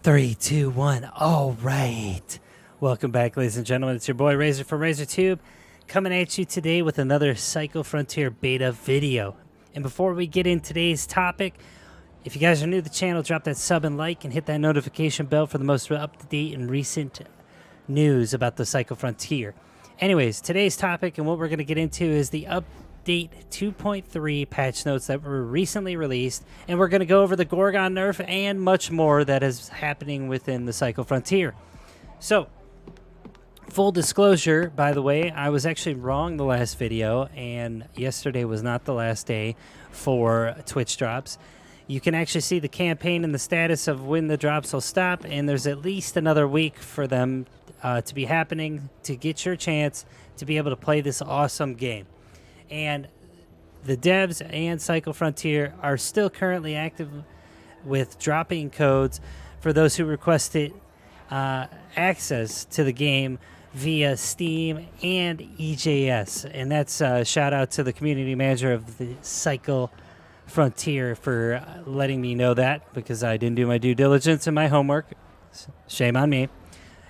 Three, two, one. All right. Welcome back, ladies and gentlemen. It's your boy Razor from RazorTube coming at you today with another Psycho Frontier beta video. And before we get in today's topic, if you guys are new to the channel, drop that sub and like and hit that notification bell for the most up-to-date and recent news about the Psycho Frontier. Anyways, today's topic and what we're going to get into is the Update 2.3 patch notes that were recently released, and we're going to go over the Gorgon nerf and much more that is happening within the Psycho Frontier. So, full disclosure, by the way, I was actually wrong the last video, and yesterday was not the last day for Twitch drops. You can actually see the campaign and the status of when the drops will stop, and there's at least another week for them to be happening to get your chance to be able to play this awesome game. And the devs and Psycho Frontier are still currently active with dropping codes for those who requested access to the game via Steam and EJS. And that's a shout out to the community manager of the Psycho Frontier for letting me know that, because I didn't do my due diligence and my homework. Shame on me.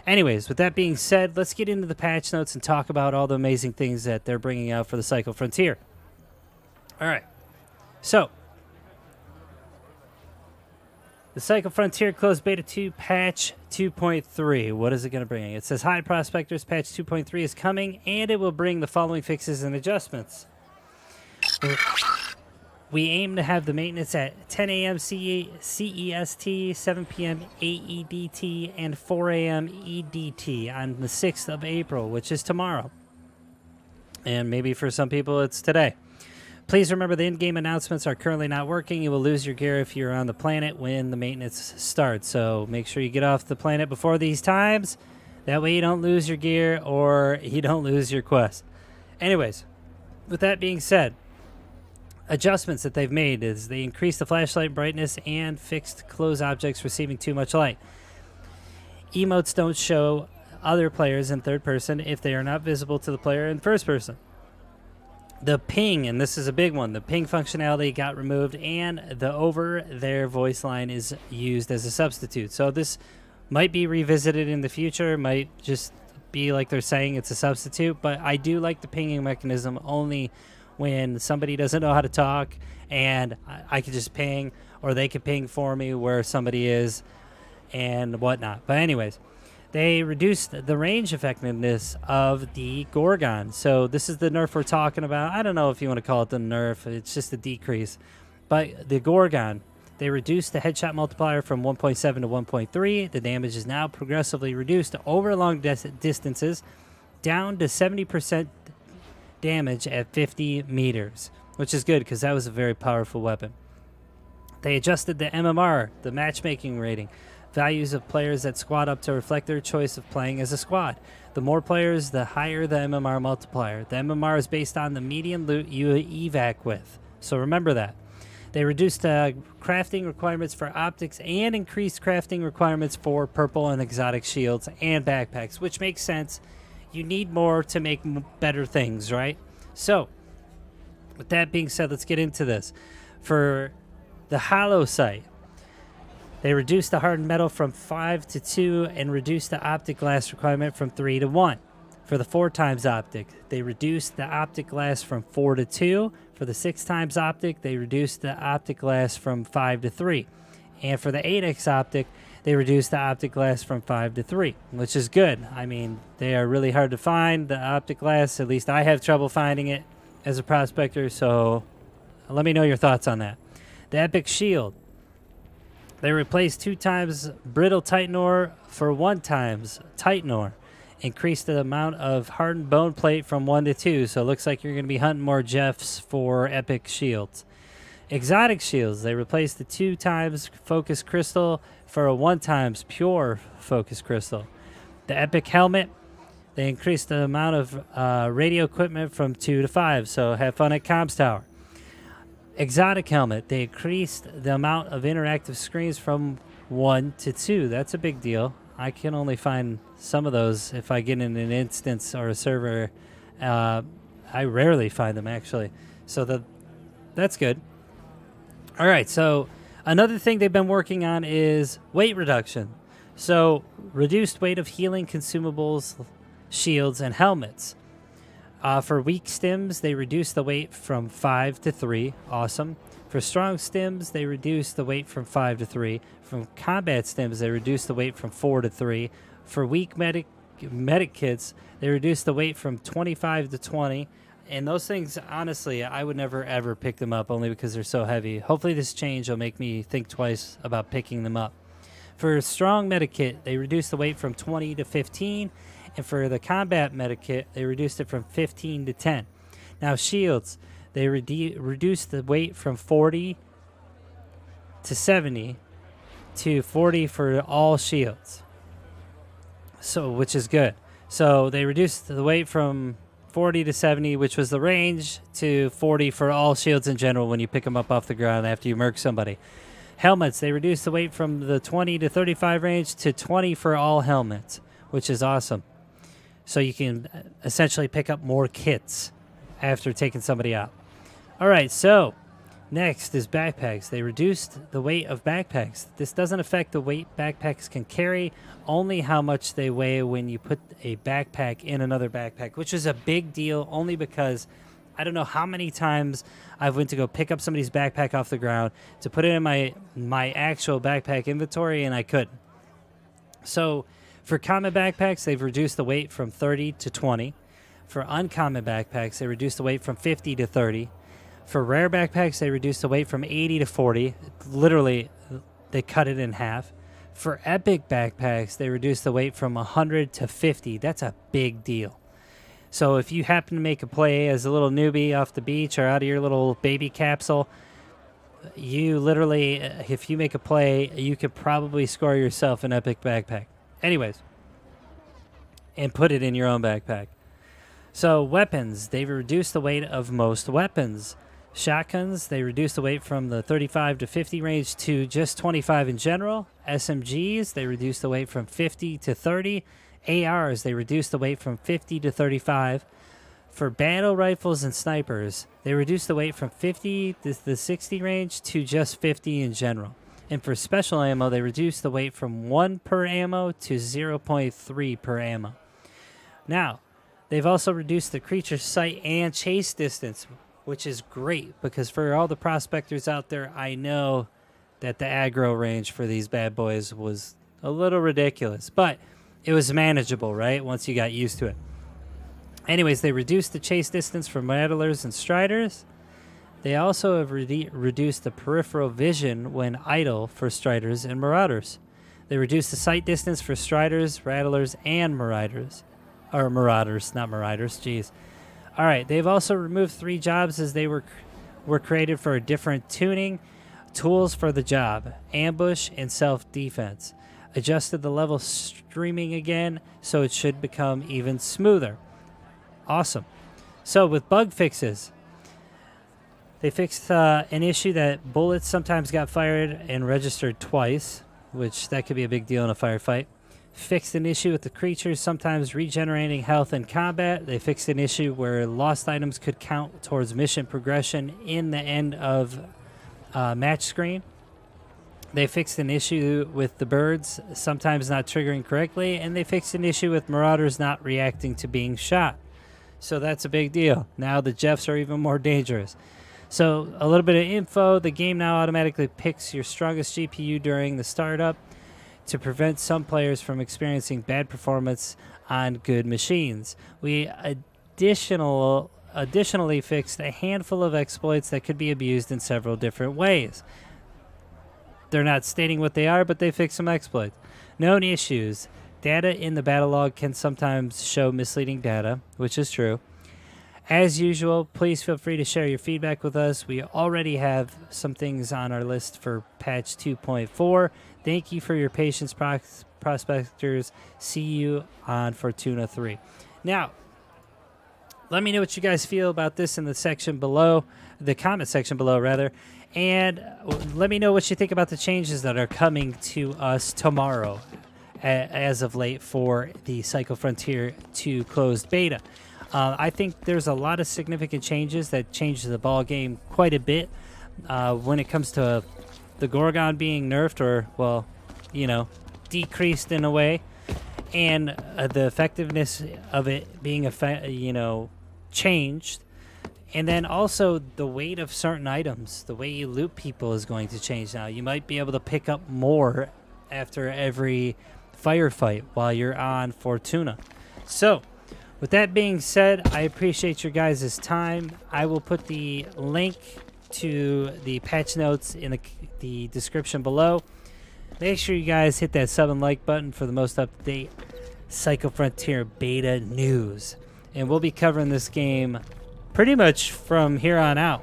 Anyways, with that being said, let's get into the patch notes and talk about all the amazing things that they're bringing out for the Psycho Frontier. All right. So, the Psycho Frontier Closed Beta 2 Patch 2.3. What is it going to bring? It says, "Hi, Prospectors, Patch 2.3 is coming, and it will bring the following fixes and adjustments. We aim to have the maintenance at 10 a.m. CEST, 7 p.m. AEDT, and 4 a.m. EDT on the 6th of April, which is tomorrow. And maybe for some people it's today. Please remember the in-game announcements are currently not working. You will lose your gear if you're on the planet when the maintenance starts. So make sure you get off the planet before these times. That way you don't lose your gear or you don't lose your quest." Anyways, with that being said, adjustments that they've made is they increased the flashlight brightness and fixed close objects receiving too much light. Emotes don't show other players in third person if they are not visible to the player in first person. The ping, and this is a big one, the ping functionality got removed, and the over there voice line is used as a substitute. So this might be revisited in the future, might just be like they're saying it's a substitute, but I do like the pinging mechanism only when somebody doesn't know how to talk and I can just ping, or they can ping for me where somebody is and whatnot. But anyways, they reduced the range effectiveness of the Gorgon. So this is the nerf we're talking about. I don't know if you want to call it the nerf. It's just a decrease. But the Gorgon, they reduced the headshot multiplier from 1.7 to 1.3. The damage is now progressively reduced over long distances, down to 70% damage at 50 meters, which is good because that was a very powerful weapon. They adjusted the MMR, the matchmaking rating, values of players that squad up to reflect their choice of playing as a squad. The more players, the higher the MMR multiplier. The MMR is based on the median loot you evac with, so remember that. They reduced crafting requirements for optics and increased crafting requirements for purple and exotic shields and backpacks, which makes sense. You need more to make better things, right? So, with that being said, let's get into this. For the hollow sight, they reduced the hardened metal from 5 to 2 and reduced the optic glass requirement from 3 to 1. For the 4 times optic, they reduced the optic glass from 4 to 2. For the 6 times optic, they reduced the optic glass from 5 to 3. And for the 8x optic, they reduced the optic glass from 5 to 3, which is good. I mean, they are really hard to find, the optic glass. At least I have trouble finding it as a prospector, so let me know your thoughts on that. The epic shield, they replaced 2 times brittle titan ore for 1 times titan ore. Increased the amount of hardened bone plate from 1 to 2, so it looks like you're going to be hunting more Jeffs for epic shields. Exotic shields, they replaced the 2 times focus crystal for a 1 times pure focus crystal. The epic helmet, they increased the amount of radio equipment from 2 to 5, so have fun at Comms Tower. Exotic helmet, they increased the amount of interactive screens from 1 to 2. That's a big deal. I can only find some of those if I get in an instance or a server. I rarely find them, actually. So that's good. All right, so another thing they've been working on is weight reduction. So, reduced weight of healing consumables, shields, and helmets. For weak stims, they reduce the weight from 5 to 3. Awesome. For strong stims, they reduce the weight from 5 to 3. From combat stims, they reduce the weight from 4 to 3. For weak medic kits, they reduce the weight from 25 to 20. And those things, honestly, I would never ever pick them up only because they're so heavy. Hopefully this change will make me think twice about picking them up. For strong medikit, they reduce the weight from 20 to 15. And for the combat medikit, they reduced it from 15 to 10. Now shields, they reduce the weight from 40 to 70 to 40 for all shields. So, which is good. So they reduced the weight from 40 to 70, which was the range, to 40 for all shields in general when you pick them up off the ground after you murk somebody. Helmets, they reduced the weight from the 20 to 35 range to 20 for all helmets, which is awesome. So you can essentially pick up more kits after taking somebody out. All right, so next is backpacks. They reduced the weight of backpacks. This doesn't affect the weight backpacks can carry, only how much they weigh when you put a backpack in another backpack, which is a big deal only because I don't know how many times I've went to go pick up somebody's backpack off the ground to put it in my actual backpack inventory, and I couldn't. So for common backpacks, they've reduced the weight from 30 to 20. For uncommon backpacks, they reduced the weight from 50 to 30. For rare backpacks, they reduced the weight from 80 to 40. Literally, they cut it in half. For epic backpacks, they reduced the weight from 100 to 50. That's a big deal. So if you happen to make a play as a little newbie off the beach or out of your little baby capsule, you literally, if you make a play, you could probably score yourself an epic backpack. Anyways, and put it in your own backpack. So weapons, they've reduced the weight of most weapons. Shotguns, they reduced the weight from the 35 to 50 range to just 25 in general. SMGs, they reduced the weight from 50 to 30. ARs, they reduced the weight from 50 to 35. For battle rifles and snipers, they reduced the weight from 50 to the 60 range to just 50 in general. And for special ammo, they reduced the weight from 1 per ammo to 0.3 per ammo. Now, they've also reduced the creature sight and chase distance, which is great because for all the prospectors out there, I know that the aggro range for these bad boys was a little ridiculous, but it was manageable, right, once you got used to it. Anyways, they reduced the chase distance for rattlers and striders. They also have reduced the peripheral vision when idle for striders and marauders. They reduced the sight distance for striders, rattlers, and marauders. Or marauders, not marauders, jeez. All right, they've also removed 3 jobs as they were created for a different tuning. Tools for the job, ambush, and self-defense. Adjusted the level streaming again, so it should become even smoother. Awesome. So with bug fixes, they fixed an issue that bullets sometimes got fired and registered twice, which that could be a big deal in a firefight. Fixed an issue with the creatures sometimes regenerating health in combat. They fixed an issue where lost items could count towards mission progression in the end of match screen. They fixed an issue with the birds sometimes not triggering correctly, and they fixed an issue with marauders not reacting to being shot. So that's a big deal. Now the Jeffs are even more dangerous. So a little bit of info. The game now automatically picks your strongest GPU during the startup to prevent some players from experiencing bad performance on good machines. We additionally fixed a handful of exploits that could be abused in several different ways. They're not stating what they are, but they fixed some exploits. Known issues. Data in the battle log can sometimes show misleading data, which is true. As usual, please feel free to share your feedback with us. We already have some things on our list for patch 2.4. Thank you for your patience, prospectors. See you on Fortuna 3. Now, let me know what you guys feel about this in the section below, the comment section below, rather. And let me know what you think about the changes that are coming to us tomorrow, as of late, for the Psycho Frontier 2 closed beta. I think there's a lot of significant changes that change the ball game quite a bit when it comes to the Gorgon being nerfed, or, well, you know, decreased in a way, and the effectiveness of it being changed. And then also the weight of certain items, the way you loot people is going to change now. You might be able to pick up more after every firefight while you're on Fortuna. So, with that being said, I appreciate your guys' time. I will put the link to the patch notes in the description below. Make sure you guys hit that sub and like button for the most up-to-date Psycho Frontier beta news. And we'll be covering this game pretty much from here on out.